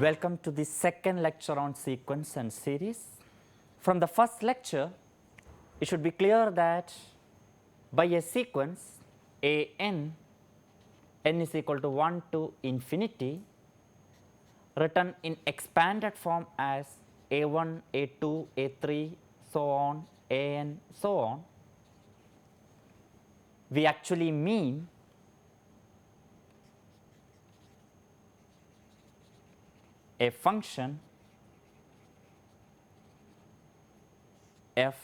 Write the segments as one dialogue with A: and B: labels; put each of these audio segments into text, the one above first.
A: Welcome to the second lecture on sequence and series. From the first lecture, it should be clear that by a sequence n is equal to 1 to infinity, written in expanded form as a1, a2, a3, so on, an, so on, we actually mean a function f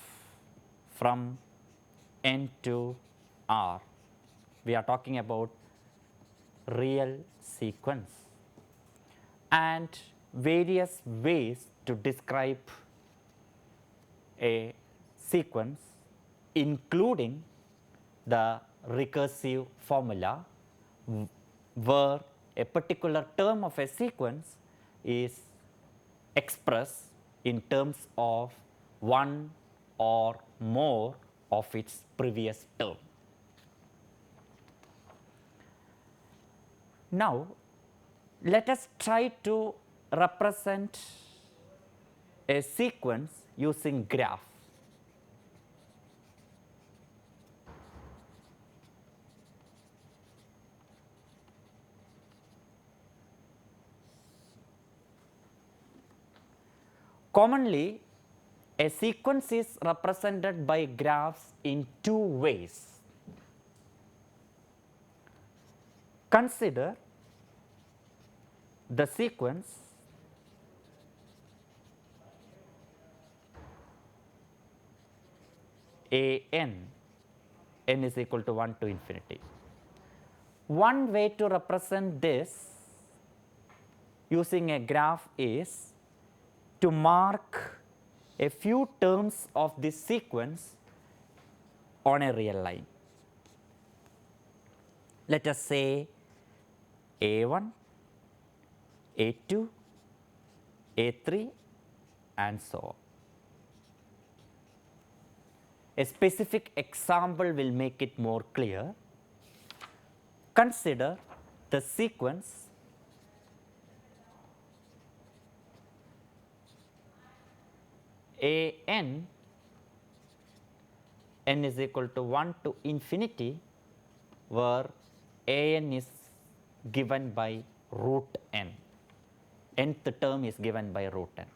A: from n to r. We are talking about real sequence and various ways to describe a sequence, including the recursive formula where a particular term of a sequence is expressed in terms of one or more of its previous term. Now, let us try to represent a sequence using graph. Commonly, a sequence is represented by graphs in two ways. Consider the sequence n is equal to 1 to infinity. One way to represent this using a graph is to mark a few terms of this sequence on a real line. Let us say a1, a2, a3, and so on. A specific example will make it more clear. Consider the sequence n is equal to 1 to infinity, where an is given by root n. Nth term is given by root n.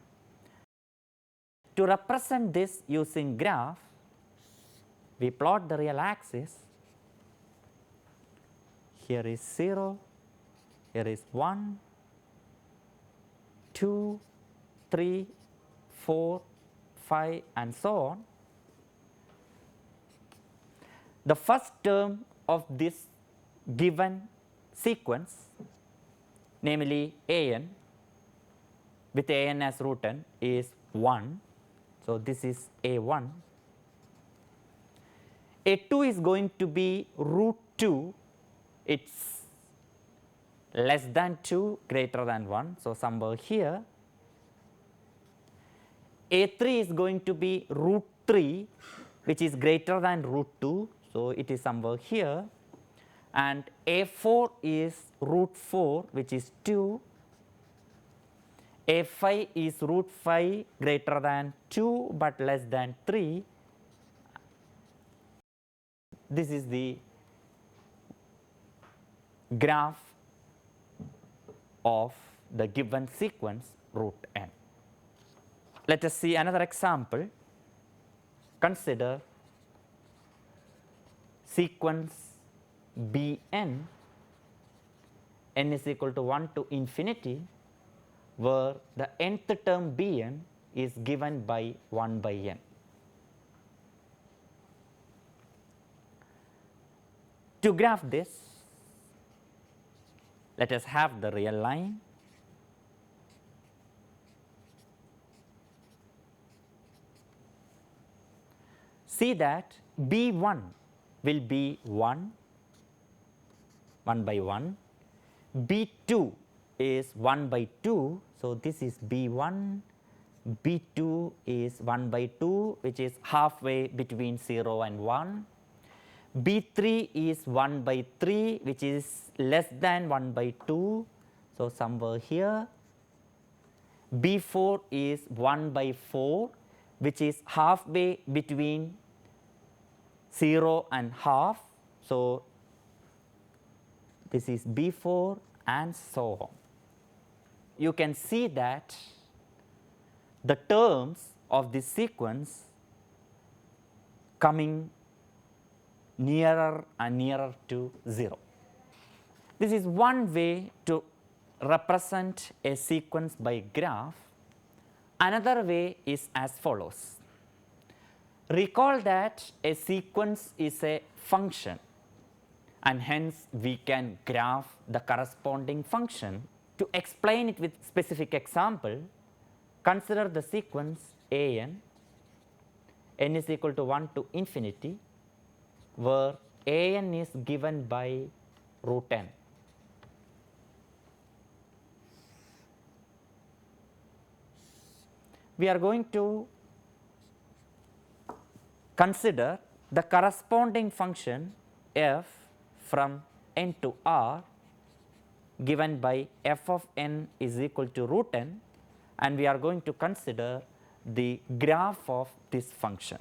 A: To represent this using graph, we plot the real axis. Here is 0, here is 1, 2, 3, 4, 5, and so on. The first term of this given sequence, namely an, with an as root n, is 1. So, this is a1. a2 is going to be root 2. It's less than 2, greater than 1. So, somewhere here. a3 is going to be root 3, which is greater than root 2. So, it is somewhere here. And a4 is root 4, which is 2. a5 is root 5, greater than 2 but less than 3. This is the graph of the given sequence root n. Let us see another example. Consider sequence Bn, n is equal to 1 to infinity, where the nth term Bn is given by 1 by n. To graph this, let us have the real line. See that B1 will be 1 by 1. B2 is 1 by 2. So, this is B1. B2 is 1 by 2, which is halfway between 0 and 1. B3 is 1 by 3, which is less than 1 by 2. So, somewhere here. B4 is 1 by 4, which is halfway between 0 and half. So, this is B4 and so on. You can see that the terms of this sequence coming nearer and nearer to 0. This is one way to represent a sequence by graph. Another way is as follows. Recall that a sequence is a function, and hence we can graph the corresponding function. To explain it with specific example, consider the sequence an, n is equal to 1 to infinity, where an is given by root n. We are going to consider the corresponding function f from n to r given by f of n is equal to root n, and we are going to consider the graph of this function.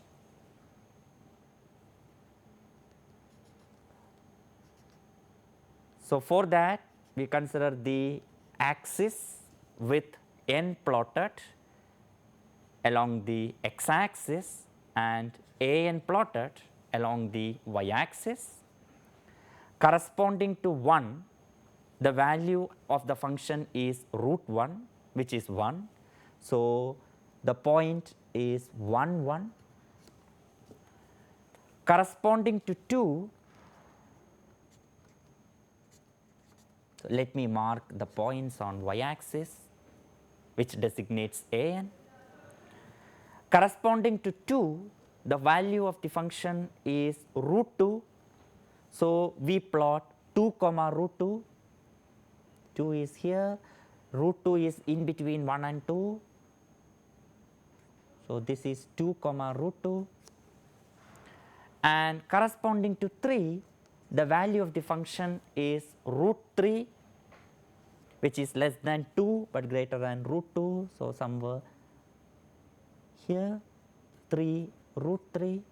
A: So, for that we consider the axis with n plotted along the x axis and an plotted along the y axis. Corresponding to 1, the value of the function is root 1, which is 1. So, the point is 1 1. Corresponding to 2, so let me mark the points on y axis which designates an. Corresponding to 2, the value of the function is root 2. So, we plot 2 comma root 2, 2 is here, root 2 is in between 1 and 2. So, this is 2 comma root 2, and corresponding to 3, the value of the function is root 3, which is less than 2 but greater than root 2. So, somewhere here 3 root 3.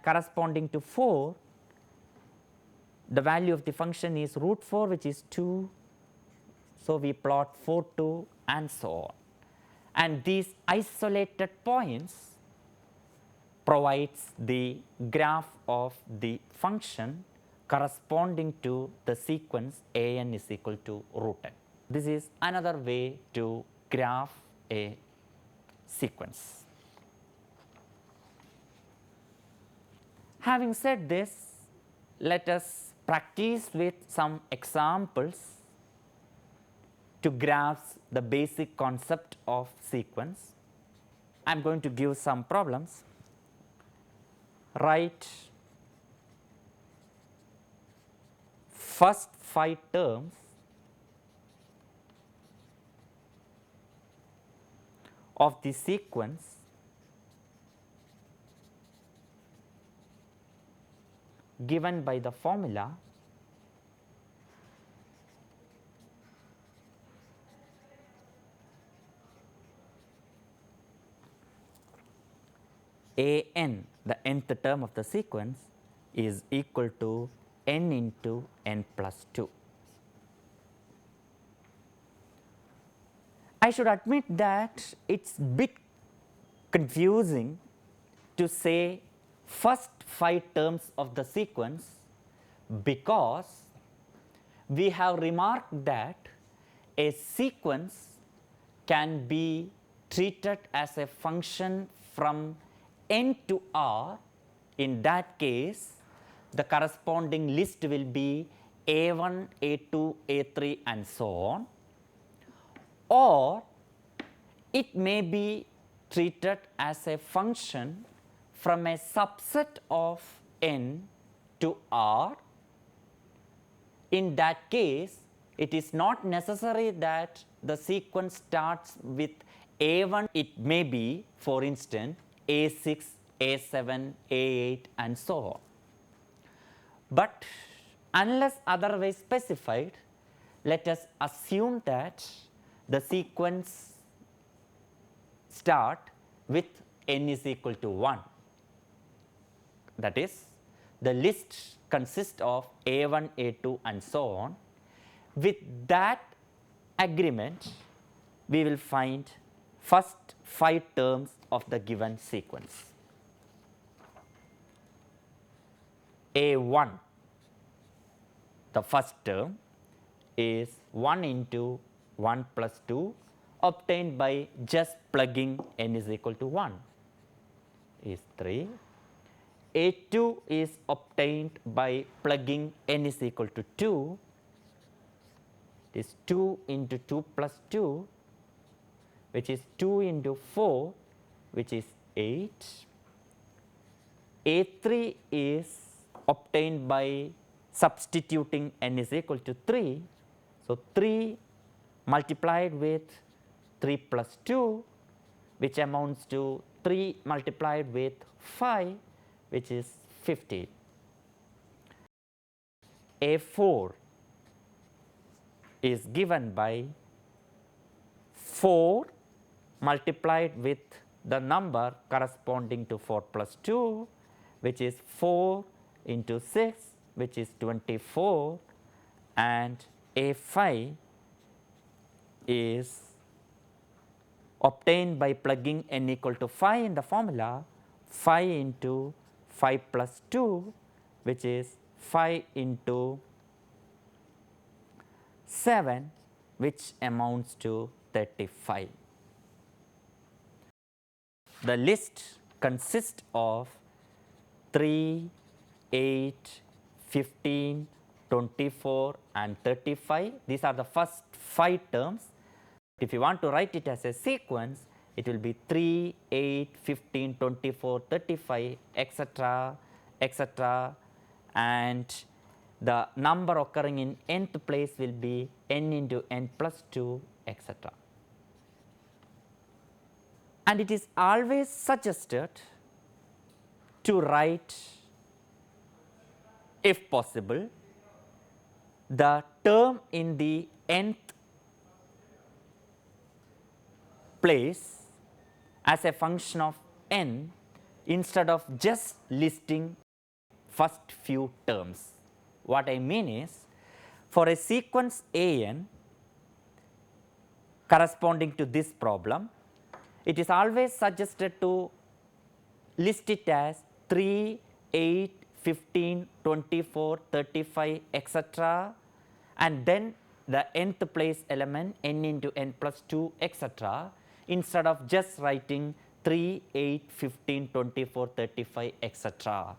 A: Corresponding to 4, the value of the function is root 4, which is 2. So, we plot 4 2 and so on, and these isolated points provides the graph of the function corresponding to the sequence an is equal to root n. This is another way to graph a sequence. Having said this, let us practice with some examples to grasp the basic concept of sequence. I am going to give some problems. Write first 5 terms of the sequence given by the formula an, the nth term of the sequence, is equal to n into n plus 2. I should admit that it's bit confusing to say first 5 terms of the sequence, because we have remarked that a sequence can be treated as a function from n to r. In that case, the corresponding list will be a1, a2, a3 and so on, or it may be treated as a function from a subset of n to r. In that case, it is not necessary that the sequence starts with a1, it may be, for instance, a6, a7, a8 and so on. But unless otherwise specified, let us assume that the sequence start with n is equal to 1. That is, the list consists of A1, A2 and so on. With that agreement, we will find first 5 terms of the given sequence. A1, the first term is 1 into 1 plus 2 obtained by just plugging n is equal to 1 is 3. A2 is obtained by plugging n is equal to 2. It is 2 into 2 plus 2, which is 2 into 4, which is 8. A3 is obtained by substituting n is equal to 3. So, 3 multiplied with 3 plus 2, which amounts to 3 multiplied with 5, which is 15. A4 is given by 4 multiplied with the number corresponding to 4 plus 2, which is 4 into 6, which is 24, and A5 is obtained by plugging n equal to 5 in the formula, 5 into 5 plus 2, which is 5 into 7, which amounts to 35. The list consists of 3, 8, 15, 24 and 35. These are the first 5 terms. If you want to write it as a sequence, it will be 3, 8, 15, 24, 35, etc., etc., and the number occurring in nth place will be n into n plus 2, etc. And it is always suggested to write, if possible, the term in the nth place as a function of n instead of just listing first few terms. What I mean is, for a sequence an corresponding to this problem, it is always suggested to list it as 3, 8, 15, 24, 35, etc., and then the nth place element n into n plus 2, etc., instead of just writing 3, 8, 15, 24, 35, etc.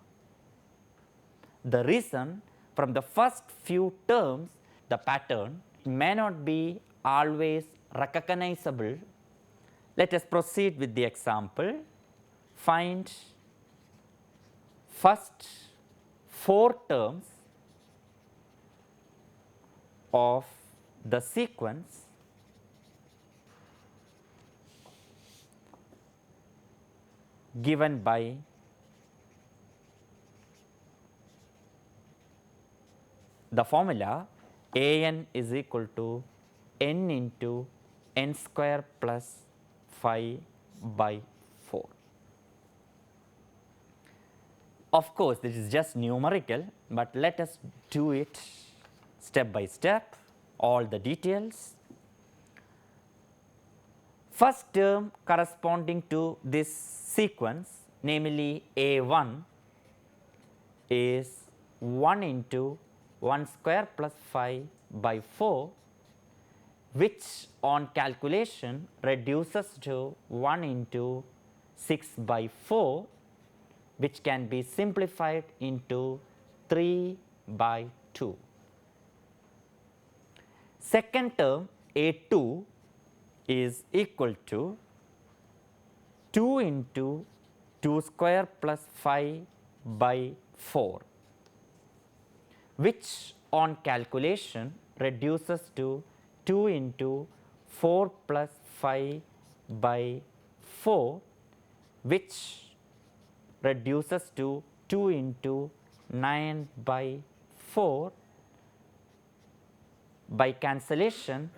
A: The reason, from the first few terms, the pattern may not be always recognizable. Let us proceed with the example. Find first 4 terms of the sequence given by the formula an is equal to n into n square plus 5 by 4. Of course, this is just numerical, but let us do it step by step, all the details. First term corresponding to this sequence, namely A1, is 1 into 1 square plus 5 by 4, which on calculation reduces to 1 into 6 by 4, which can be simplified into 3 by 2. Second term A2 is equal to 2 into 2 square plus 5 by 4, which on calculation reduces to 2 into 4 plus 5 by 4, which reduces to 2 into 9 by 4. By cancellation,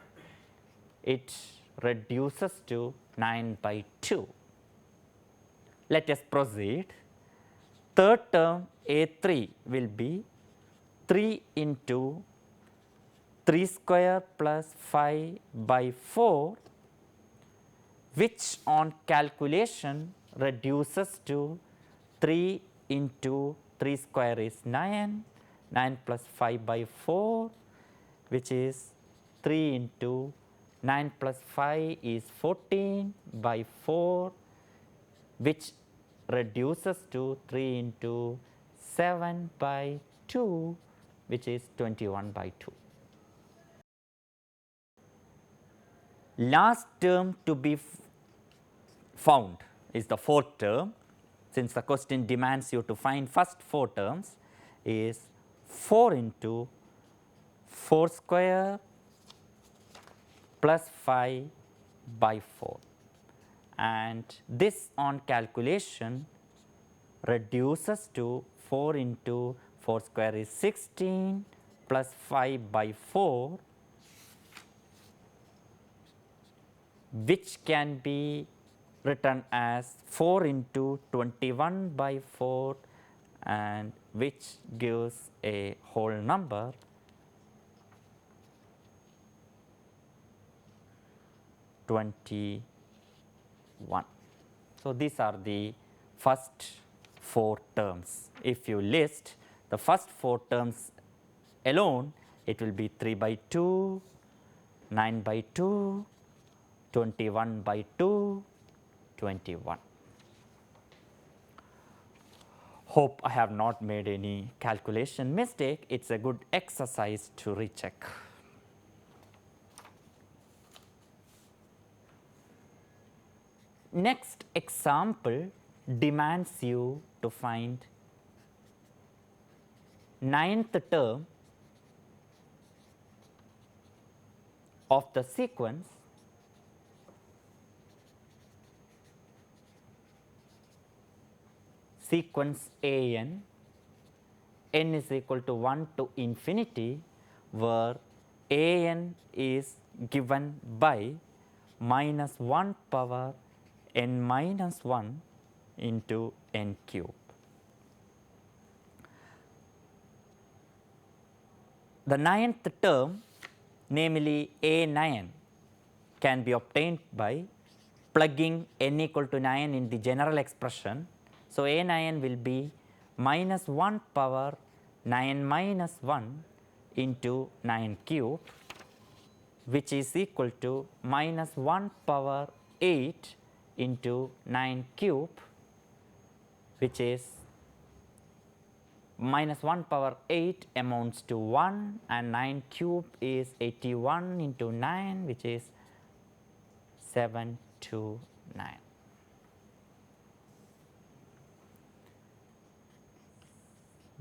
A: it reduces to 9 by 2. Let us proceed. Third term A3 will be 3 into 3 square plus 5 by 4, which on calculation reduces to 3 into 3 square is 9, 9 plus 5 by 4, which is 3 into 9 plus 5 is 14 by 4, which reduces to 3 into 7 by 2, which is 21 by 2. Last term to be found is the fourth term. Since the question demands you to find first 4 terms, is 4 into 4 square plus 5 by 4, and this on calculation reduces to 4 into 4 square is 16 plus 5 by 4, which can be written as 4 into 21 by 4, and which gives a whole number (21). So, these are the first 4 terms. If you list the first 4 terms alone, it will be 3 by 2, 9 by 2, 21 by 2, 21. Hope I have not made any calculation mistake. It is a good exercise to recheck. Next example demands you to find 9th term of the sequence an, n is equal to 1 to infinity, where an is given by minus 1 power n minus 1 into n cube. The 9th term, namely A9, can be obtained by plugging n equal to 9 in the general expression. So, A9 will be minus 1 power 9 minus 1 into 9 cube, which is equal to minus 1 power 8 into 9 cube, which is minus 1 power 8 amounts to 1, and 9 cube is 81 into 9, which is 729.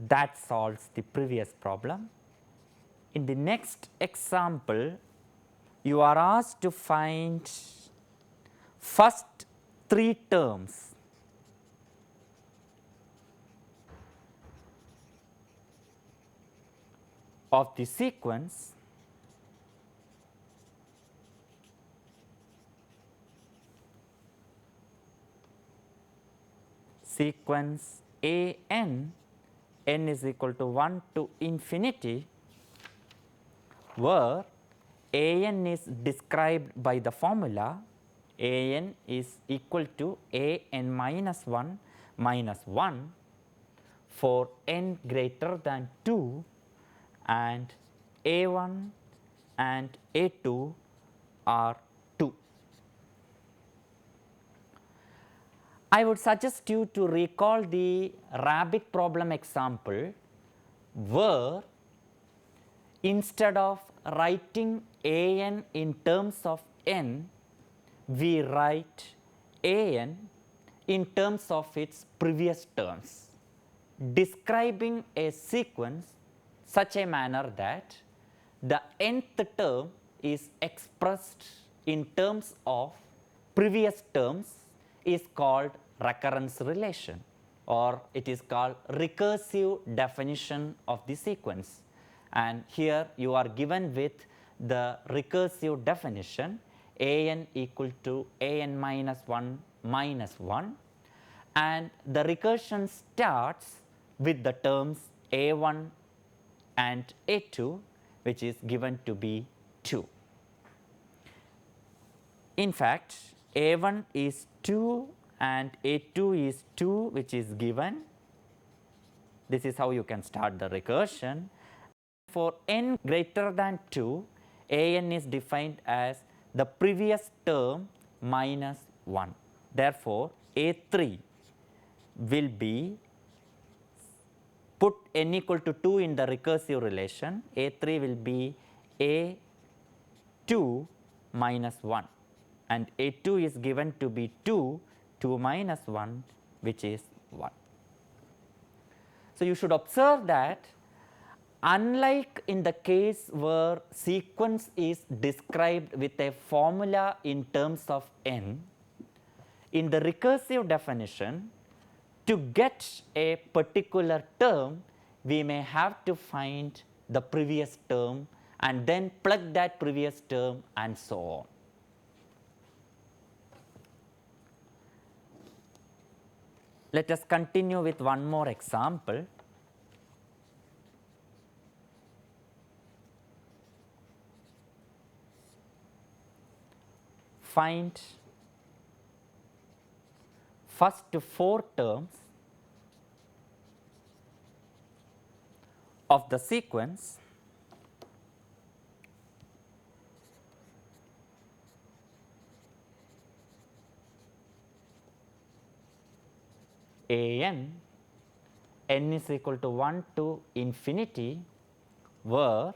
A: That solves the previous problem. In the next example, you are asked to find first 3 terms of the sequence an, n is equal to 1 to infinity, where an is described by the formula an is equal to an minus 1 minus 1 for n greater than 2, and a1 and a2 are 2. I would suggest you to recall the rabbit problem example, where instead of writing an in terms of n, we write an in terms of its previous terms, describing a sequence such a manner that the nth term is expressed in terms of previous terms is called recurrence relation, or it is called recursive definition of the sequence. And here you are given with the recursive definition. a n equal to a n minus 1 minus 1, and the recursion starts with the terms a1 and a2, which is given to be 2. In fact, a1 is 2 and a2 is 2, which is given. This is how you can start the recursion. For n greater than 2, a n is defined as the previous term minus 1. Therefore, a3 will be put n equal to 2 in the recursive relation. a3 will be a2 minus 1, and a2 is given to be 2, 2 minus 1, which is 1. So, you should observe that unlike in the case where sequence is described with a formula in terms of n, in the recursive definition, to get a particular term, we may have to find the previous term and then plug that previous term and so on. Let us continue with one more example. Find first 4 terms of the sequence a n is equal to 1 to infinity, where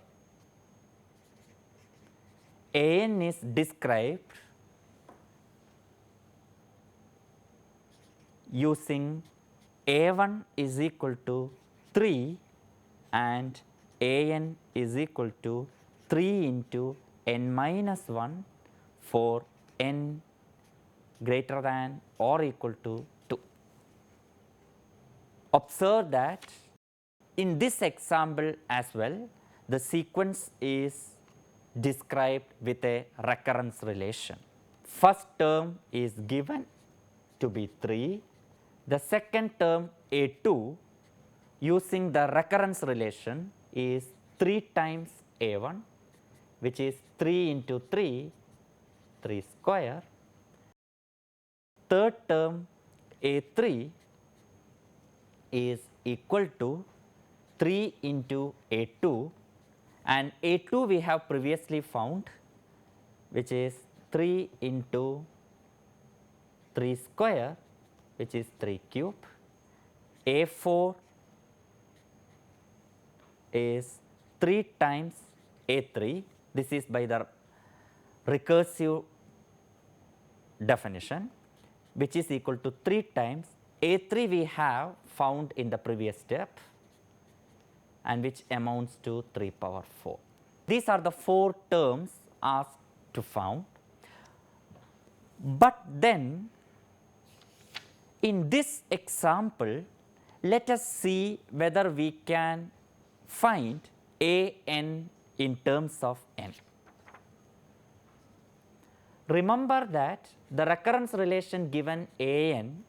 A: a n is described using a1 is equal to 3 and a n is equal to 3 into n minus 1 for n greater than or equal to 2. Observe that in this example as well, the sequence is described with a recurrence relation. First term is given to be 3, the second term a2 using the recurrence relation is 3 times a1, which is 3 into 3, 3 square. Third term a3 is equal to 3 into a2, and a2 we have previously found, which is 3 into 3 square, which is 3 cube. a4 is 3 times a3. This is by the recursive definition, which is equal to 3 times a3 we have found in the previous step, and which amounts to 3 power 4. These are the 4 terms asked to found. But then in this example, let us see whether we can find a n in terms of n. Remember that the recurrence relation given a n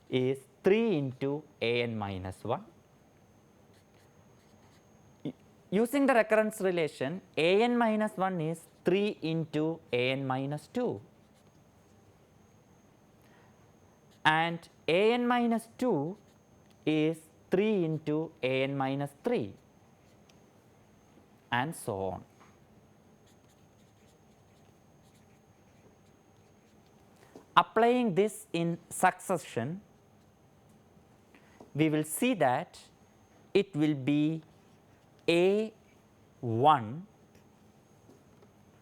A: is 3 into a n minus 1. Using the recurrence relation, a n minus 1 is 3 into a n minus 2, and a n minus 2 is 3 into a n minus 3, and so on. Applying this in succession, we will see that it will be a1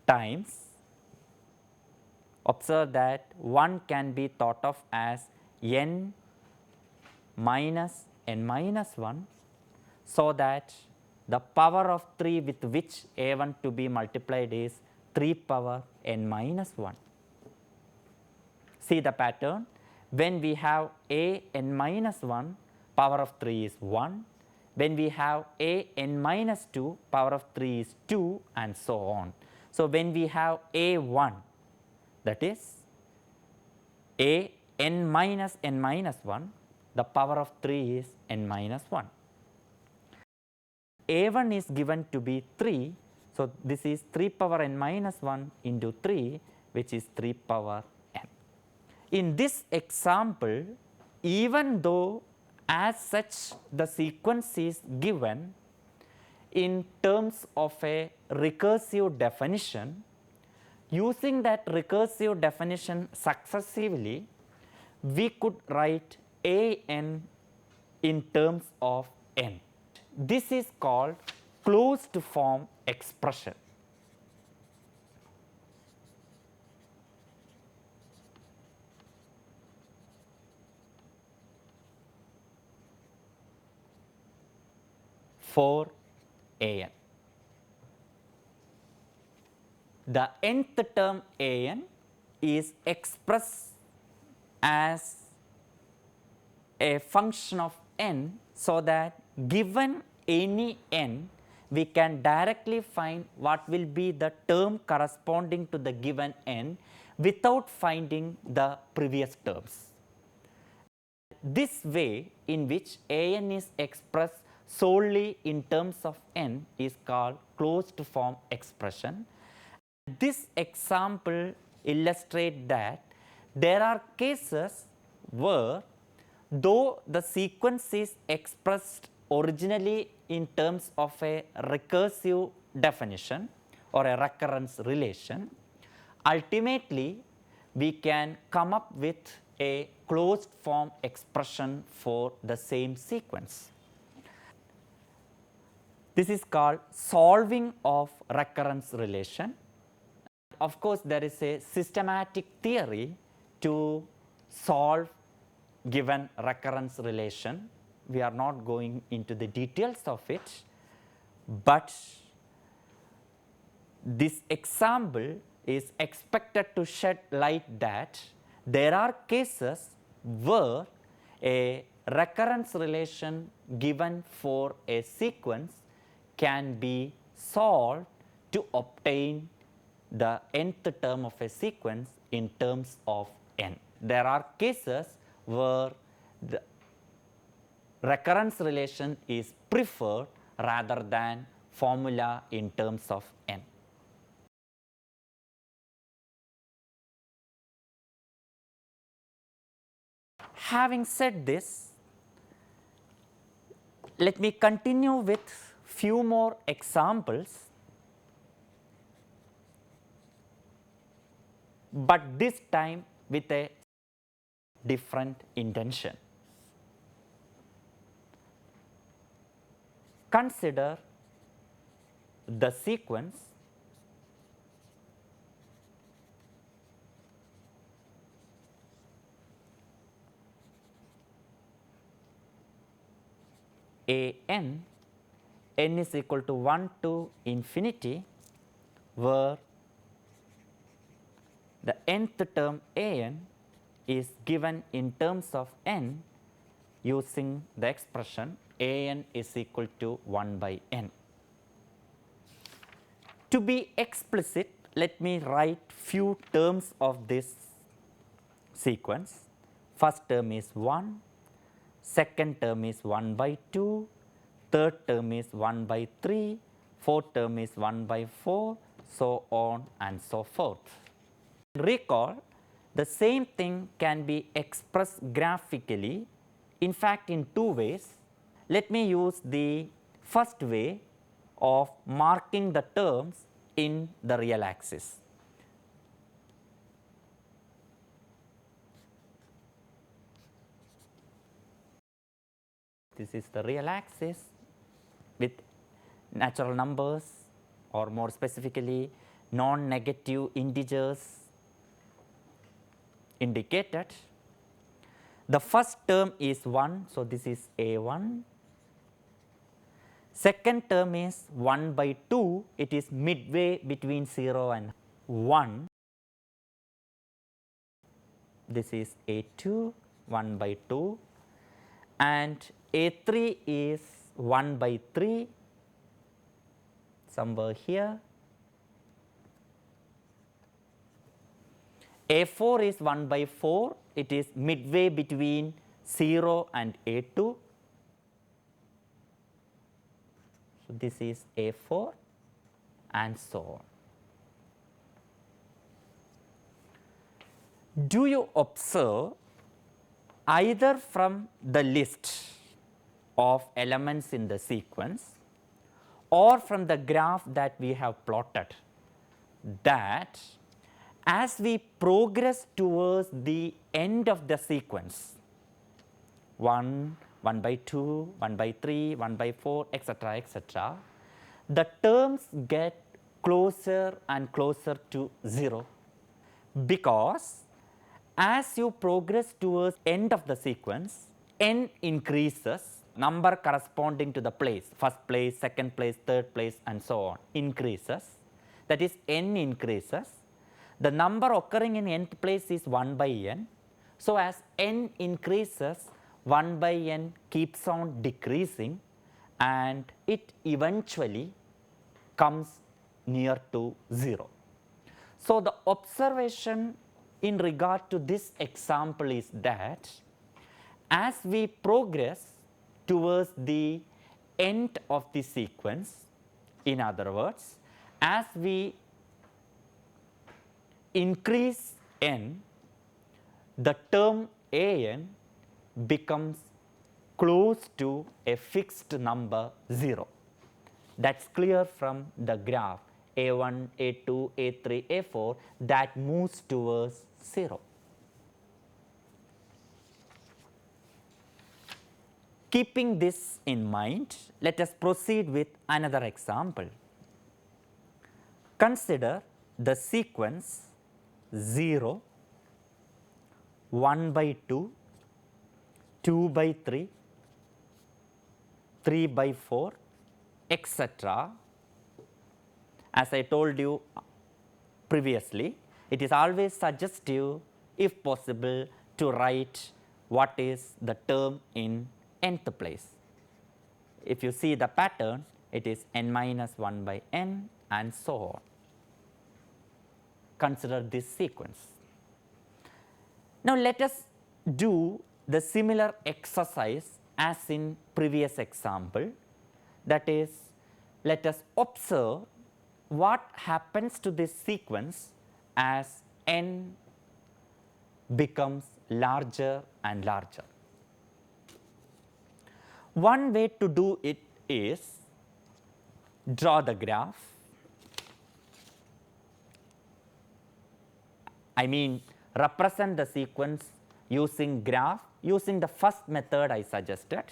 A: times, observe that 1 can be thought of as n minus n minus 1, so that the power of 3 with which a1 to be multiplied is 3 power n minus 1. See the pattern. When we have a n minus 1, power of 3 is 1. When we have a n minus 2, power of 3 is 2, and so on. So, when we have A1, that is A n minus 1, the power of 3 is n minus 1. A1 is given to be 3, so this is 3 power n minus 1 into 3, which is 3 power n. In this example, even though as such the sequence is given in terms of a recursive definition, using that recursive definition successively, we could write a n in terms of n. This is called closed form expression. For a n. The nth term a n is expressed as a function of n, so that given any n, we can directly find what will be the term corresponding to the given n without finding the previous terms. This way in which a n is expressed solely in terms of n is called closed form expression. This example illustrates that there are cases where, though the sequence is expressed originally in terms of a recursive definition or a recurrence relation, ultimately we can come up with a closed form expression for the same sequence. This is called solving of recurrence relation. Of course, there is a systematic theory to solve given recurrence relation. We are not going into the details of it, but this example is expected to shed light that there are cases where a recurrence relation given for a sequence can be solved to obtain the nth term of a sequence in terms of n. There are cases where the recurrence relation is preferred rather than formula in terms of n. Having said this, let me continue with few more examples, but this time with a different intention. Consider the sequence a n is equal to 1 to infinity, where the nth term a n is given in terms of n using the expression a n is equal to 1 by n. To be explicit, let me write few terms of this sequence. First term is 1, second term is 1 by 2, third term is 1 by 3, fourth term is 1 by 4, so on and so forth. Recall, the same thing can be expressed graphically, in fact in two ways. Let me use the first way of marking the terms in the real axis. This is the real axis with natural numbers, or more specifically non-negative integers indicated. The first term is 1, so this is a1. Second term is 1 by 2, it is midway between 0 and 1. This is a2, 1 by 2, and a3 is 1 by 3, somewhere here. A4 is 1 by 4, it is midway between 0 and A2. So, this is A4 and so on. Do you observe either from the list of elements in the sequence or from the graph that we have plotted that as we progress towards the end of the sequence 1, 1 by 2, 1 by 3, 1 by 4, etc., etc., the terms get closer and closer to 0, because as you progress towards end of the sequence, n increases, number corresponding to the place, first place, second place, third place and so on increases, that is n increases. The number occurring in nth place is 1 by n. So, as n increases, 1 by n keeps on decreasing and it eventually comes near to 0. So, the observation in regard to this example is that as we progress towards the end of the sequence, in other words, as we increase n, the term a n becomes close to a fixed number 0. That is clear from the graph a1, a2, a3, a4 that moves towards 0. Keeping this in mind, let us proceed with another example. Consider the sequence 0, 1 by 2, 2 by 3, 3 by 4, etc. As I told you previously, it is always suggestive, if possible, to write what is the term in nth place. If you see the pattern, it is n minus 1 by n and so on. Consider this sequence. Now, let us do the similar exercise as in previous example, that is, let us observe what happens to this sequence as n becomes larger and larger. One way to do it is draw the graph. I mean, represent the sequence using graph, using the first method I suggested.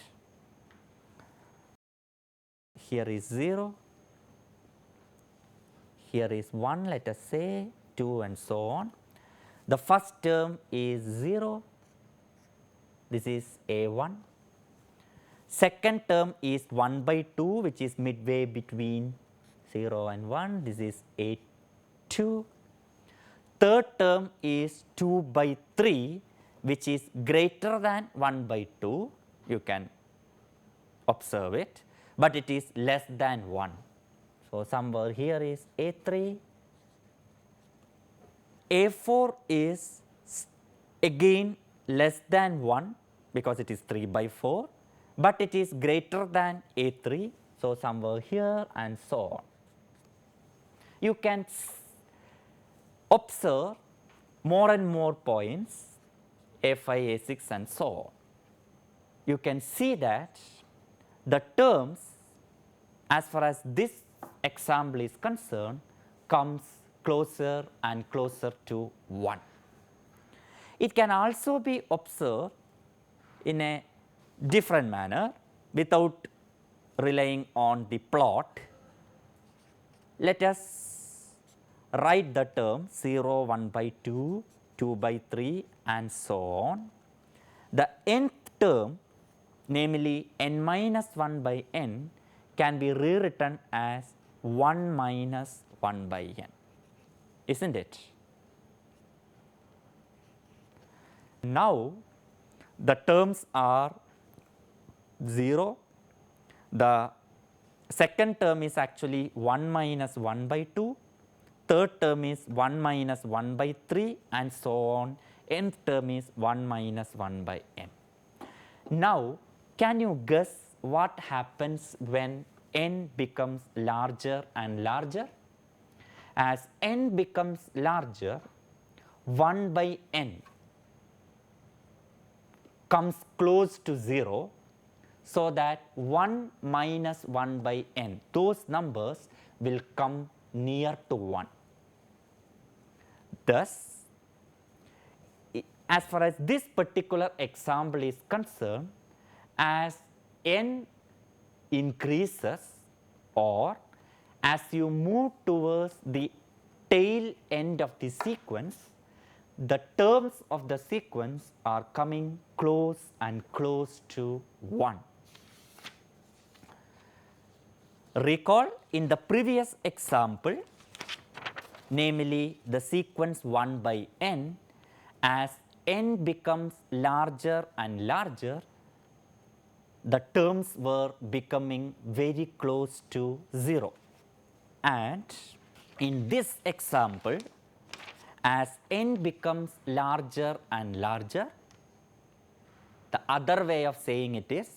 A: Here is 0, here is 1, let us say 2 and so on. The first term is 0, this is a1. Second term is 1 by 2, which is midway between 0 and 1, this is a2. Third term is 2 by 3, which is greater than 1 by 2, you can observe it, but it is less than 1. So, somewhere here is a3. a4 is again less than 1 because it is 3 by 4, but it is greater than a3. So, somewhere here and so on. You can observe more and more points a5, a6 and so on. You can see that the terms, as far as this example is concerned, comes closer and closer to 1. It can also be observed in a different manner without relying on the plot. Let us write the term 0, 1 by 2, 2 by 3 and so on. The nth term, namely n minus 1 by n, can be rewritten as 1 minus 1 by n, isn't it? Now, the terms are 0, the second term is actually 1 minus 1 by 2, third term is 1 minus 1 by 3 and so on, nth term is 1 minus 1 by n. Now, can you guess what happens when n becomes larger and larger? As n becomes larger, 1 by n comes close to 0, so that 1 minus 1 by n, those numbers will come near to 1. Thus, as far as this particular example is concerned, as n increases or as you move towards the tail end of the sequence, the terms of the sequence are coming close and close to 1. Recall in the previous example, namely the sequence 1 by n, as n becomes larger and larger, the terms were becoming very close to 0. And in this example, as n becomes larger and larger, the other way of saying it is,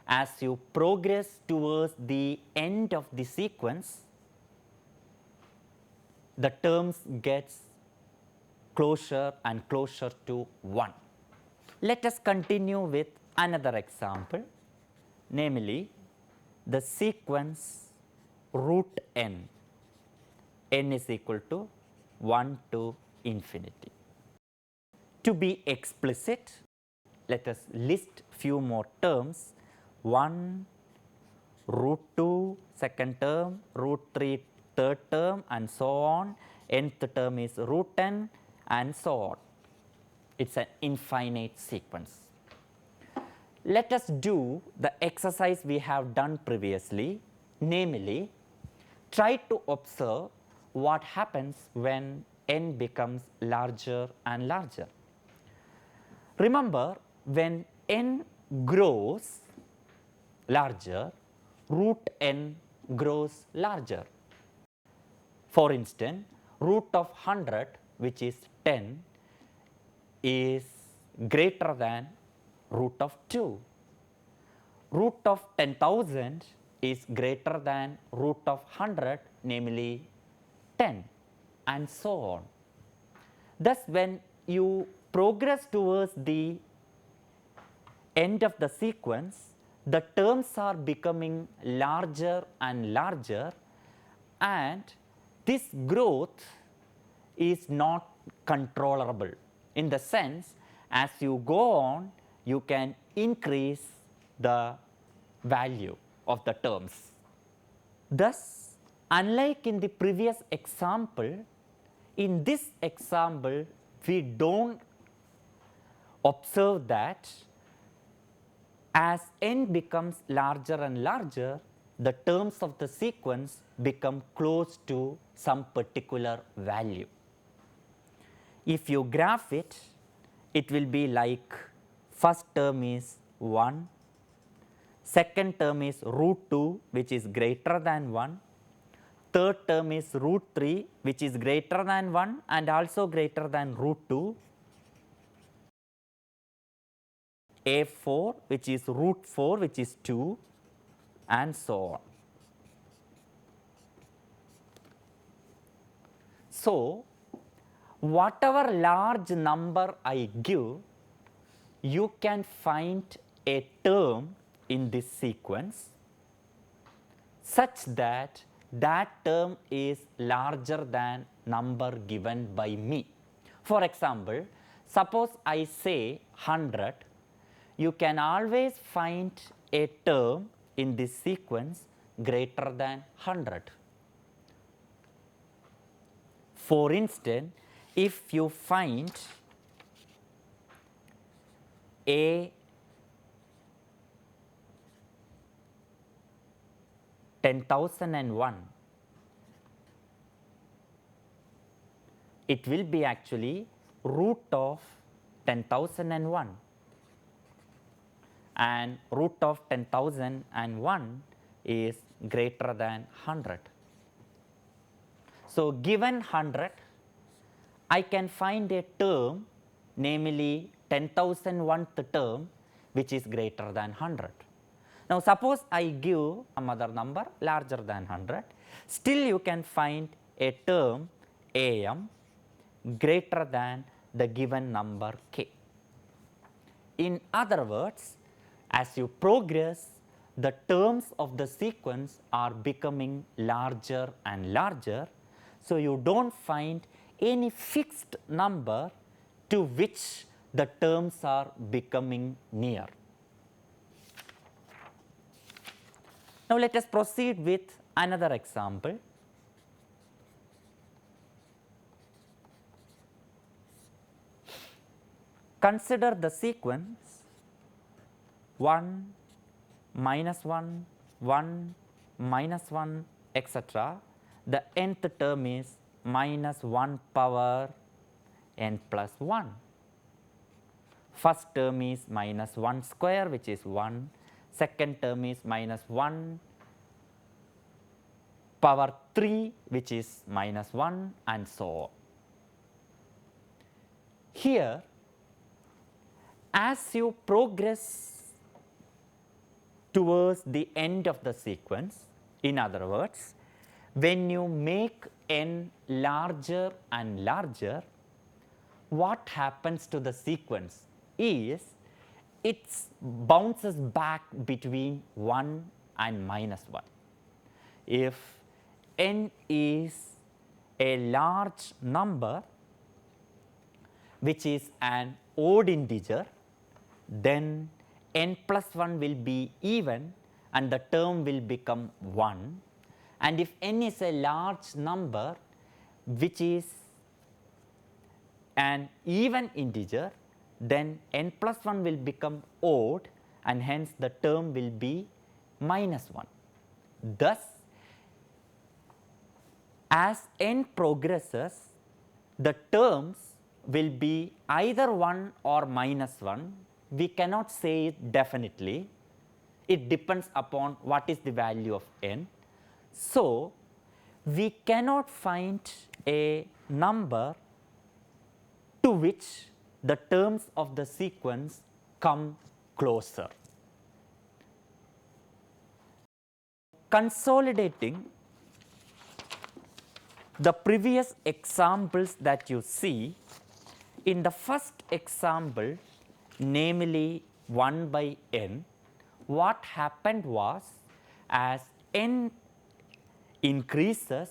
A: as you progress towards the end of the sequence, the terms gets closer and closer to 1. Let us continue with another example, namely the sequence root n, n is equal to 1 to infinity. To be explicit, let us list few more terms, 1, root 2, second term, root 3, third term, and so on, nth term is root n, and so on. It's an infinite sequence. Let us do the exercise we have done previously, namely, try to observe what happens when n becomes larger and larger. Remember, when n grows larger, root n grows larger. For instance, root of 100, which is 10, is greater than root of 2. Root of 10,000 is greater than root of 100, namely 10, and so on. Thus, when you progress towards the end of the sequence, the terms are becoming larger and larger, and this growth is not controllable, in the sense as you go on, you can increase the value of the terms. Thus, unlike in the previous example, in this example we don't observe that as n becomes larger and larger, the terms of the sequence become close to some particular value. If you graph it, it will be like first term is 1, second term is root 2, which is greater than 1, third term is root 3, which is greater than 1 and also greater than root 2, a4, which is root 4, which is 2, and so on. So, whatever large number I give, you can find a term in this sequence such that that term is larger than number given by me. For example, suppose I say 100, you can always find a term in this sequence greater than 100. For instance, if you find a 10,001, it will be actually root of 10,001, and root of 10,001 is greater than 100. So, given 100, I can find a term, namely 10,001th term, which is greater than 100. Now, suppose I give some other number larger than 100, still you can find a term am greater than the given number k. In other words, as you progress, the terms of the sequence are becoming larger and larger. So, you do not find any fixed number to which the terms are becoming near. Now, let us proceed with another example. Consider the sequence 1, minus 1, 1, minus 1, etc. The nth term is minus 1 power n plus 1. First term is minus 1 square, which is 1. Second term is minus 1 power 3, which is minus 1, and so on. Here, as you progress towards the end of the sequence, in other words, when you make n larger and larger, what happens to the sequence is it bounces back between 1 and minus 1. If n is a large number which is an odd integer, then n plus 1 will be even and the term will become 1. And if n is a large number which is an even integer, then n plus 1 will become odd and hence the term will be minus 1. Thus, as n progresses, the terms will be either 1 or minus 1. We cannot say it definitely. It depends upon what is the value of n. So, we cannot find a number to which the terms of the sequence come closer. Consolidating the previous examples that you see, in the first example, namely 1 by n, what happened was as n increases,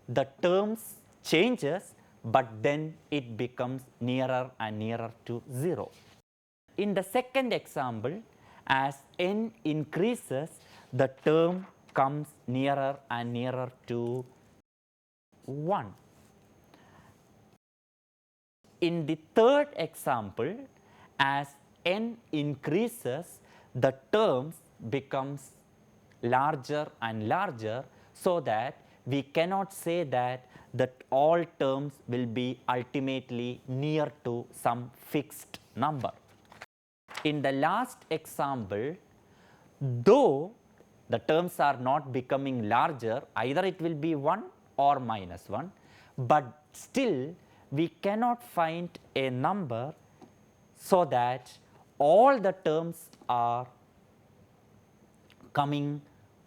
A: the terms changes, but then it becomes nearer and nearer to 0. In the second example, as n increases, the term comes nearer and nearer to 1. In the third example, as n increases, the terms becomes larger and larger, so that we cannot say that all terms will be ultimately near to some fixed number. In the last example, though the terms are not becoming larger, either it will be 1 or minus 1, but still we cannot find a number so that all the terms are coming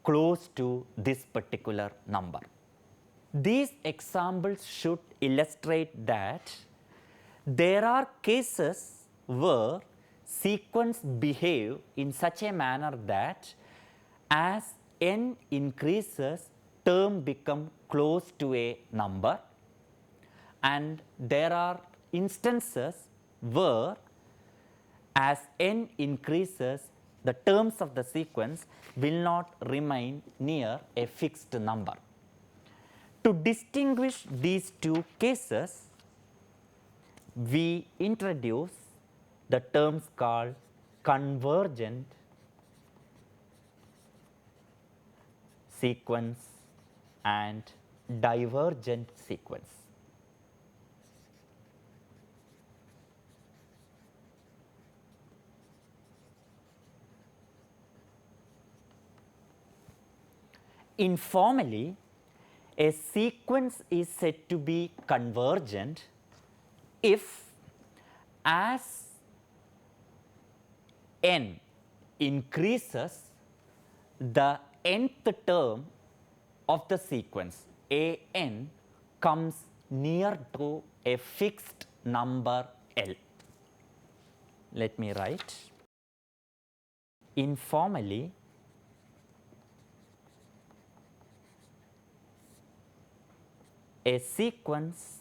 A: close to this particular number. These examples should illustrate that there are cases where sequence behave in such a manner that as n increases, term become close to a number, and there are instances where as n increases, the terms of the sequence will not remain near a fixed number. To distinguish these two cases, we introduce the terms called convergent sequence and divergent sequence. Informally, a sequence is said to be convergent if as n increases, the nth term of the sequence a n comes near to a fixed number L. Let me write. Informally, a sequence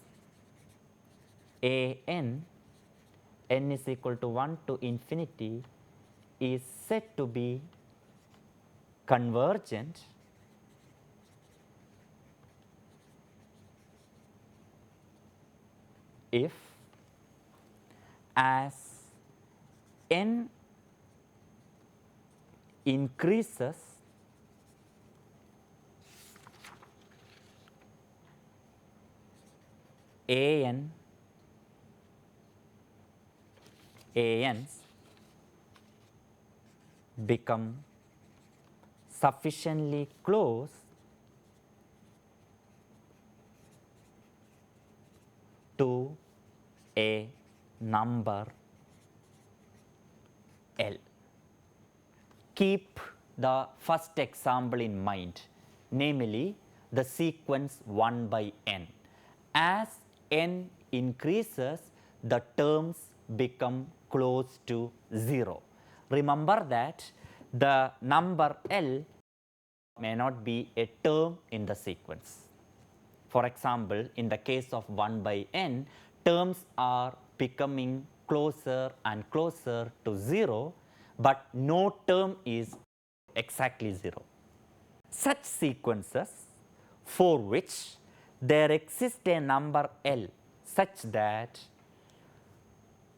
A: a n is equal to 1 to infinity is said to be convergent if as n increases, ans become sufficiently close to a number L. Keep the first example in mind, namely the sequence 1 by n. As n increases, the terms become close to 0. Remember that the number L may not be a term in the sequence. For example, in the case of 1 by n, terms are becoming closer and closer to 0, but no term is exactly 0. Such sequences for which there exists a number L such that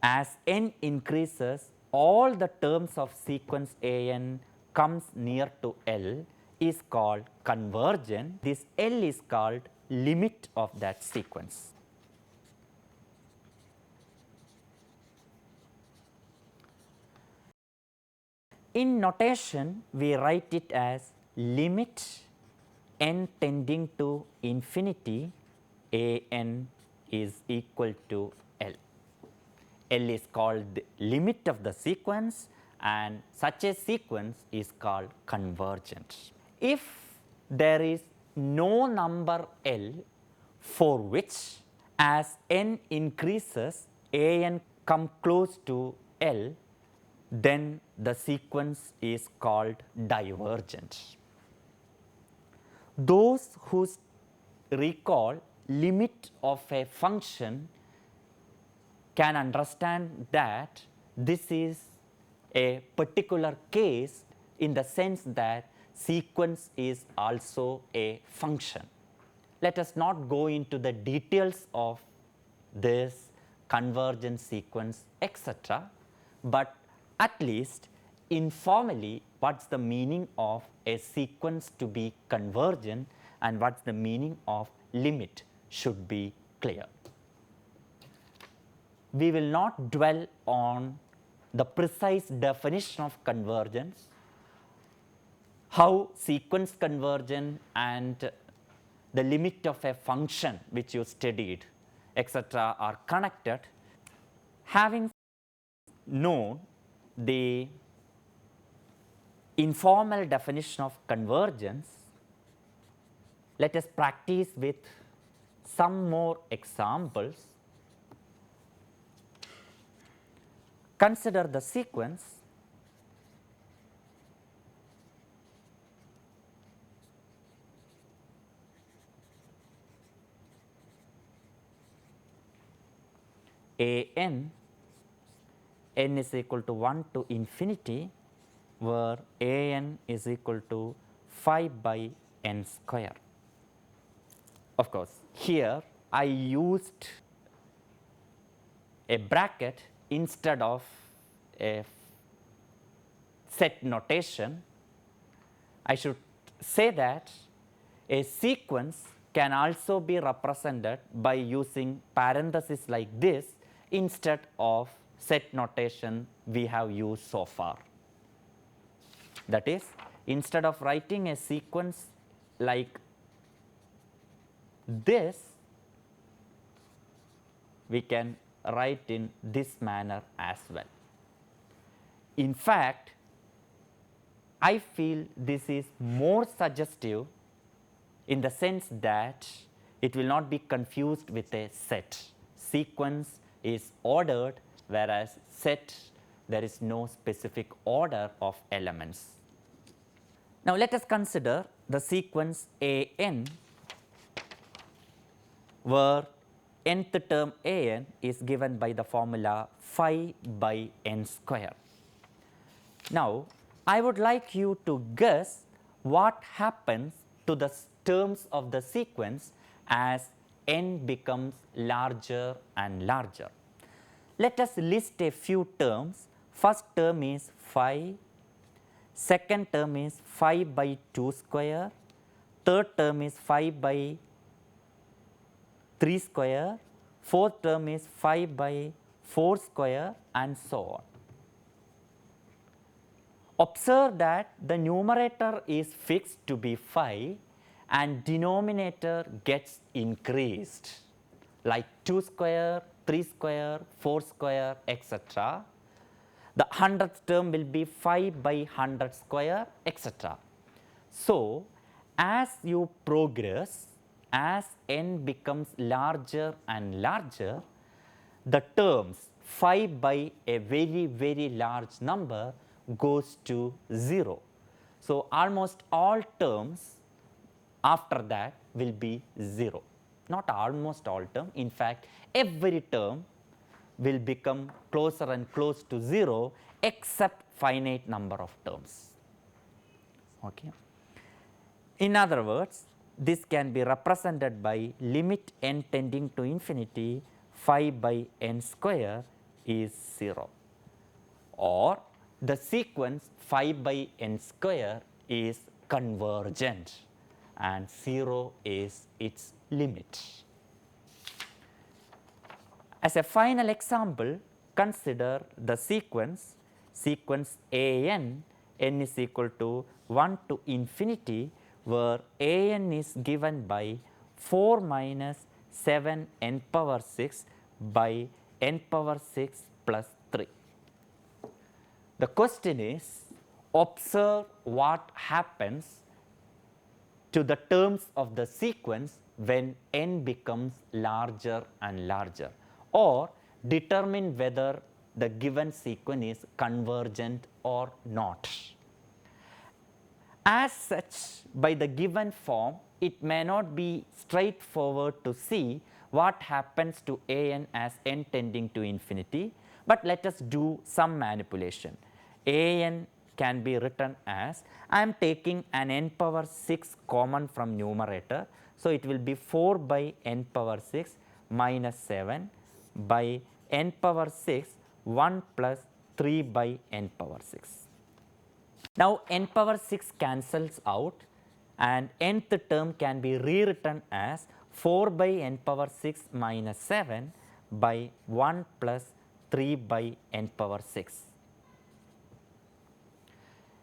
A: as n increases, all the terms of sequence a n comes near to L is called convergent. This L is called limit of that sequence. In notation, we write it as limit n tending to infinity a n is equal to L. L is called the limit of the sequence, and such a sequence is called convergent. If there is no number L for which as n increases a n come close to L, then the sequence is called divergent. Those who recall limit of a function can understand that this is a particular case in the sense that sequence is also a function. Let us not go into the details of this convergent sequence, etc., but at least informally, what's the meaning of a sequence to be convergent and what's the meaning of limit should be clear. We will not dwell on the precise definition of convergence, how sequence convergent and the limit of a function which you studied, etc., are connected. Having known the informal definition of convergence, let us practice with some more examples. Consider the sequence a n is equal to 1 to infinity, where a n is equal to 5 by n square. Of course, here I used a bracket instead of a set notation. I should say that a sequence can also be represented by using parentheses like this instead of set notation we have used so far. That is, instead of writing a sequence like this we can write in this manner as well. In fact, I feel this is more suggestive in the sense that it will not be confused with a set. Sequence is ordered, whereas set there is no specific order of elements. Now, let us consider the sequence a n, where nth term a n is given by the formula phi by n square. Now, I would like you to guess what happens to the terms of the sequence as n becomes larger and larger. Let us list a few terms. First term is phi, second term is phi by 2 square, third term is phi by 3 square, fourth term is phi by 4 square, and so on. Observe that the numerator is fixed to be phi and denominator gets increased like 2 square, 3 square, 4 square, etc. The 100th term will be phi by 100 square, etc. So, as you progress, as n becomes larger and larger, the terms phi by a very large number goes to 0. So, almost all terms after that will be 0. Not almost all term, in fact, every term will become closer and close to 0 except finite number of terms. Okay. In other words, this can be represented by limit n tending to infinity phi by n square is 0, or the sequence phi by n square is convergent and 0 is its limit. As a final example, consider the sequence a n, n is equal to 1 to infinity, where a n is given by 4 minus 7 n power 6 by n power 6 plus 3. The question is, observe what happens to the terms of the sequence when n becomes larger and larger, or determine whether the given sequence is convergent or not. As such, by the given form, it may not be straightforward to see what happens to a n as n tending to infinity, but let us do some manipulation. A n can be written as, I am taking an n power 6 common from numerator, so it will be 4 by n power 6 minus 7 by n power 6 1 plus 3 by n power 6. Now, n power 6 cancels out and nth term can be rewritten as 4 by n power 6 minus 7 by 1 plus 3 by n power 6.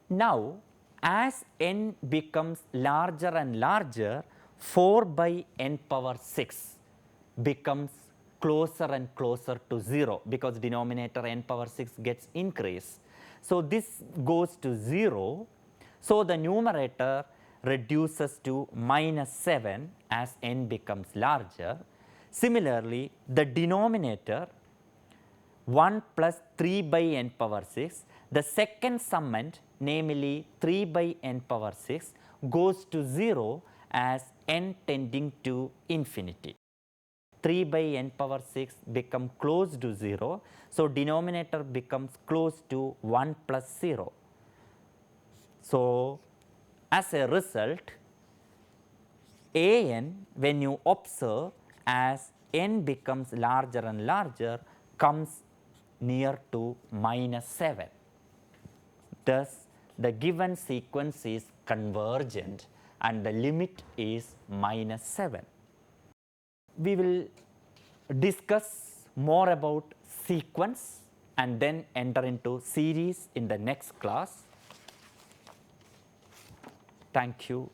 A: Now, as n becomes larger and larger, 4 by n power 6 becomes closer and closer to 0 because denominator n power 6 gets increased. So, this goes to 0. So, the numerator reduces to minus 7 as n becomes larger. Similarly, the denominator 1 plus 3 by n power 6, the second summand, namely 3 by n power 6, goes to 0 as n tending to infinity. 3 by n power 6 become close to 0. So, denominator becomes close to 1 plus 0. So, as a result, a n, when you observe as n becomes larger and larger, comes near to minus 7. Thus, the given sequence is convergent and the limit is minus 7. We will discuss more about sequence and then enter into series in the next class. Thank you.